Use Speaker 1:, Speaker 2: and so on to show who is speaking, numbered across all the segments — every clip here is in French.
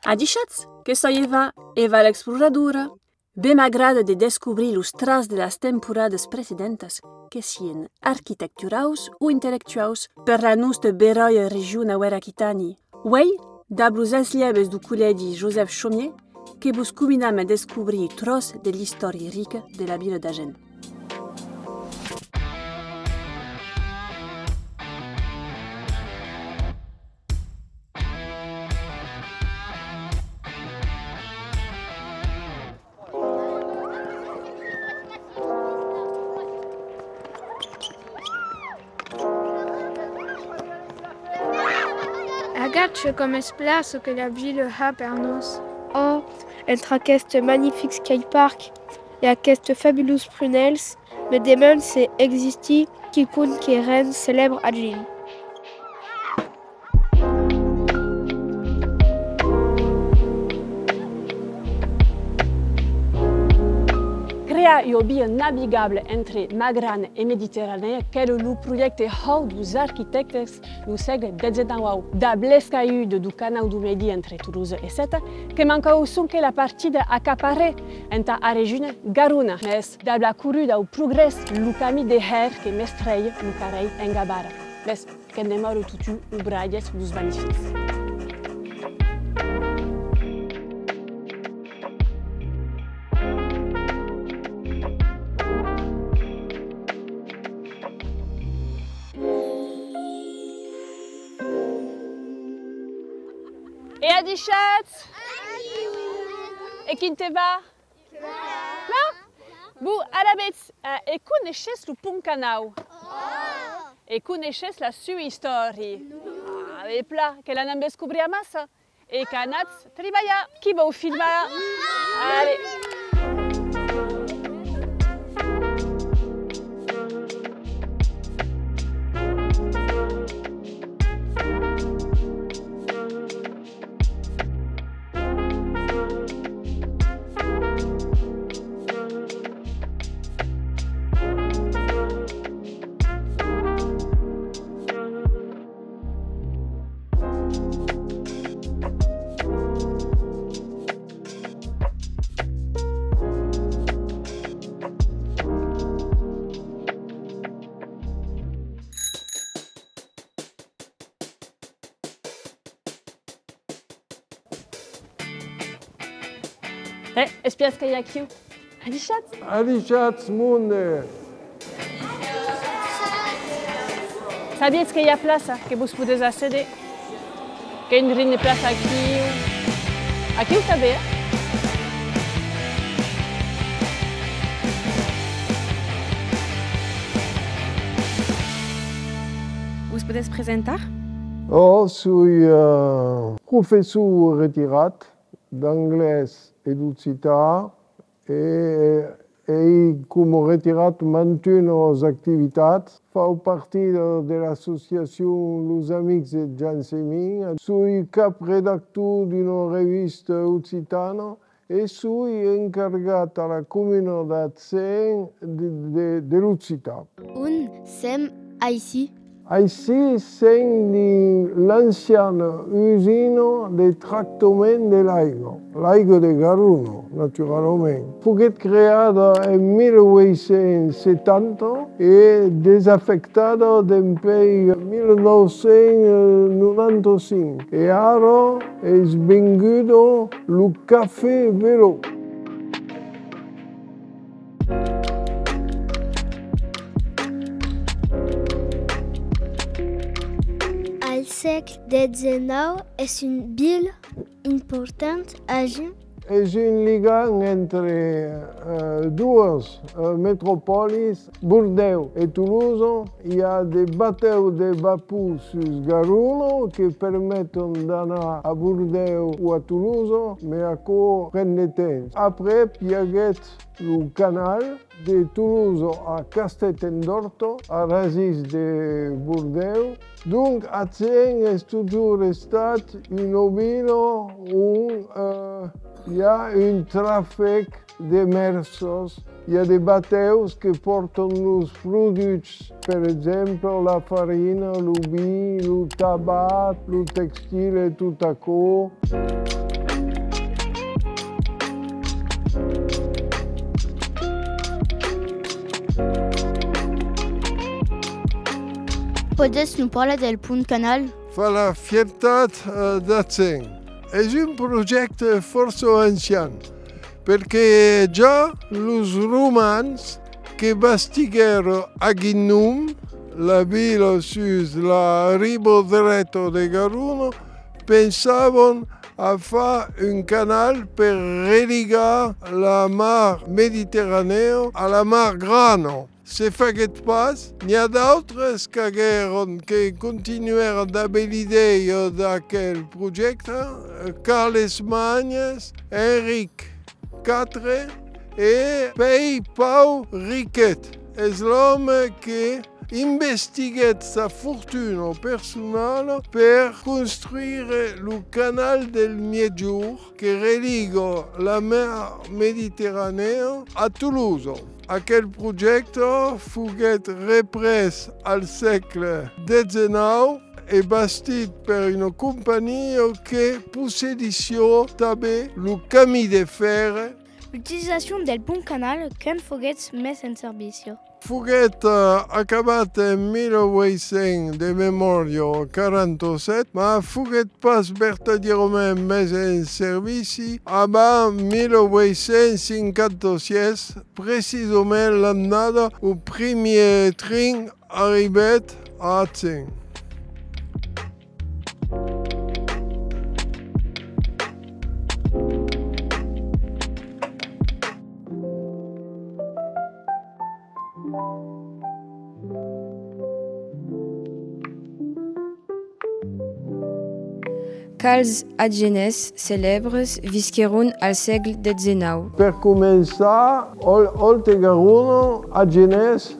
Speaker 1: Adichați que soy Eva la exploradora. Bé m'agrada de descobrir los tras de las temporadas precedentes que sien arquitecturaus o intellectuaus per la nostra beroia regiun auer Aquitani. Uei, dablos esliebes du collegi Joseph Chaumier, que vos combinam a descobrir tros de l'historia rica de la vila d'Agen.
Speaker 2: Agathe com es place que la ville ha per nos. Oh, entre aquest magnifique skatepark et aquest fabulous prunels, me demande si existi quicun qui rend célèbre a Gilles.
Speaker 1: Crea o via navigable entre Magran et Méditerranée, quel est le projet dos arquitectes du segle XIX, da l'escaïde du canal du Midi entre Toulouse et Sète, que manca aussi la partie accaparée entre la région Garona, mais da la courue au progrès le camí de her que mestreille le carré en Gabara. Mais que demore tutu o braies dos magnifiques. Et Adichați! Et qui te va? Là? Vous, alabeți, et cunoșeți le canal? Et cunoșeți la sua istorie? Et pla, que la n'am descobrir a massa. Et canați, treballa, qui va filmar? Allez! Espiați că e aici. Adichați?
Speaker 3: Adichați, munde!
Speaker 1: Sabieți că e a plaça, que vos puteți acceder? Que e une place aqui. Aqui o também?
Speaker 4: Vos puteți prezenta?
Speaker 3: Sui professor retirat d'anglès et d'occità et comme retirat mantunt aux activitats. Fau partie de l'association Los Amics de Jan Semin. Suis cap redactor d'una revista occitana et suis encargat a la comunitat de l'occità.
Speaker 2: Un sem ici.
Speaker 3: Ici, c'est l'ancienne usine de tractament de l'aigua de Garuno, naturalment. Fut creada en 1870 et desaffectada depuis 1995. Et ara és vengudo le café Velo.
Speaker 2: Al segle XIX est une ville importante à Agen.
Speaker 3: És un lligam entre dues metropolis, Bordeaux et Toulouse. Hi ha des bateaux de vapor sus Garuno que permettent d'anar a Bordeaux o a Toulouse, mais això pren de temps. Après, hi hagués el canal de Toulouse a Castetendorto, a Rasis de Bordeaux. Donc, Agen és toujours estat una vila on hi ha un tràfic de mersos, hi ha de bateus que porten els productes, per exemple, la farina, el vi, el tabac, el textil i tot això.
Speaker 5: Podes nous parler del punt canal?
Speaker 3: Fa la Fiertat d'Atzen. És un projecte força ancian, perquè ja els romans que bastigueren a Ginnum, la vila sus la riba dreta de Garuno, pensaven a fer un canal per relligar la mar Mediterranea a la mar Grana. Se faguet pas, n'hi ha d'altres que continueren d'haver l'idea d'aquest projecte, Carles Magnes, Enric IV e Pei Pau Riquet. És l'home que investiguet sa fortuna personal per construire el canal del Migjur que relliga la mer Mediterranea a Toulouse. Aquel projecte foguet repres al segle XIX e bastit per una companyia que possedició també el camí de fer.
Speaker 5: L'utilisation del pont canal quand foguet més en servicio?
Speaker 3: Foguet acabat en 1800 de memòria 47, ma foguet pas verdaderament més en servici abans 1856, precisament l'annada el primer tren arribat a Atzen.
Speaker 4: Quals agenès célèbres visqueron al segle XIX?
Speaker 3: Per començar, Olte Garuno, agenès,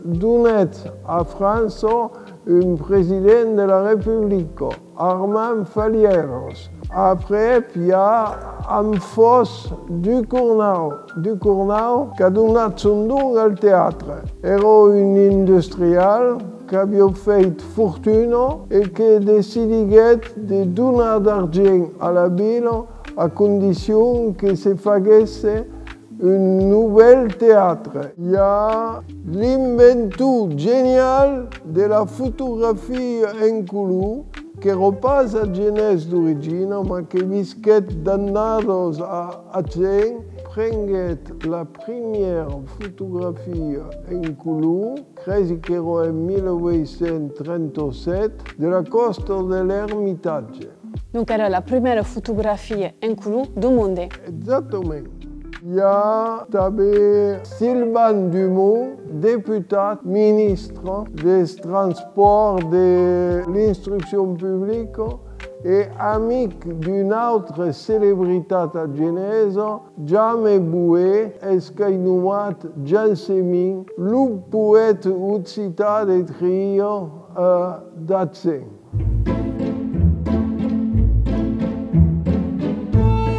Speaker 3: donet a França un president de la República, Armand Falieros. Après, hi ha Amfos Ducournau, que ha donat son don al teatre. Era un industrial que havia fet fortuna i que decidiguet de donar d'argent a la vila a condició que se fagués un nouvel teatre. Hi ha l'inventor genial de la fotografia en color, que era pas a genès d'origine, ma que visquet d'annados a Atzen, prenguet la primera fotografia en color, crec que era en 1837, de la costa de l'Ermitatge.
Speaker 1: Donc era la primera fotografia en color du món.
Speaker 3: Exactament. Hi ha també Sylvain Dumont, diputat, ministre des transports de l'instrucció pública et amic d'una altra celebritat agenesa, Jaume Bouet, escainomat Jansemin, el poeta occità de tria d'Atzen.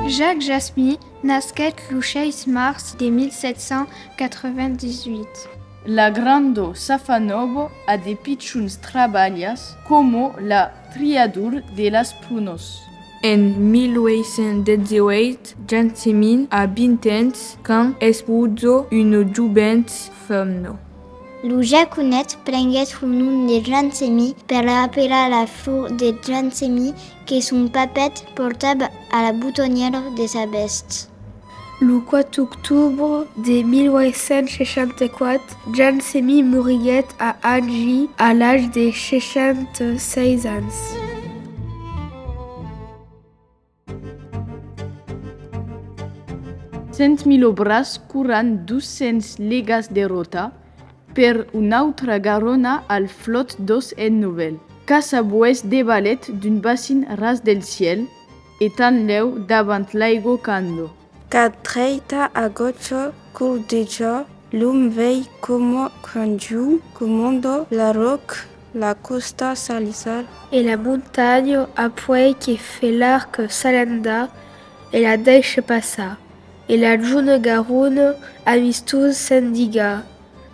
Speaker 2: Jacques Jasmy nasquet le 6 mars de 1798.
Speaker 6: La grando Safanovo a de pitchuns traballas como la triadur de las prunos.
Speaker 4: En 1818, Jansemin a 20 anys quand espuso une jovent femno.
Speaker 5: Lo jaconet prenguet el nom de Jansemi per appelar la flor de Jansemi que son papet portava a la boutonnière de sa veste.
Speaker 2: Le 4 octobre de 1864, Jansemi mouriguet à Angie à l'âge de 66 ans.
Speaker 6: Cent mil obras curan 200 legas de rota per una altra garona al flot dos en novel. Casa bues de ballet d'un bassin ras del ciel et tan leu davant l'aigua cando.
Speaker 7: Kad treita agocho curdeja, l'homme veille como crangiu, commando la roque, la costa salisar.
Speaker 2: Et la montagne après qui fait l'arc Salanda, et la deiche passa. Et la june Garonne amistuse s'indiga,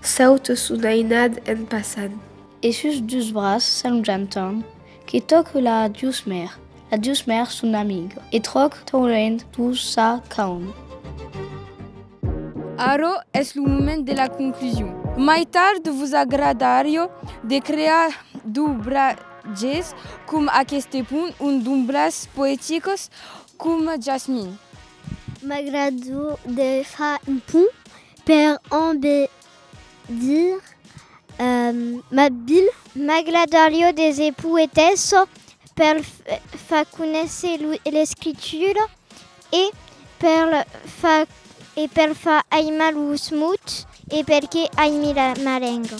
Speaker 2: saute sunainad en passant.
Speaker 5: Et sus dus bras s'enjantan, qui toque la douce mère son amiga, et troque torrent tout sa calme.
Speaker 4: Aro es le moment de la conclusion.
Speaker 7: Mais tarde vos agradario de crear d'obrages cum aceste punt d'ombres poèticos cum Jasmine.
Speaker 5: M'agrado de faire un pont per embellir ma ville. M'agradario des poétesses per fa connaître l'escriture et per fa aimer lo smut e perché aimi la marenga.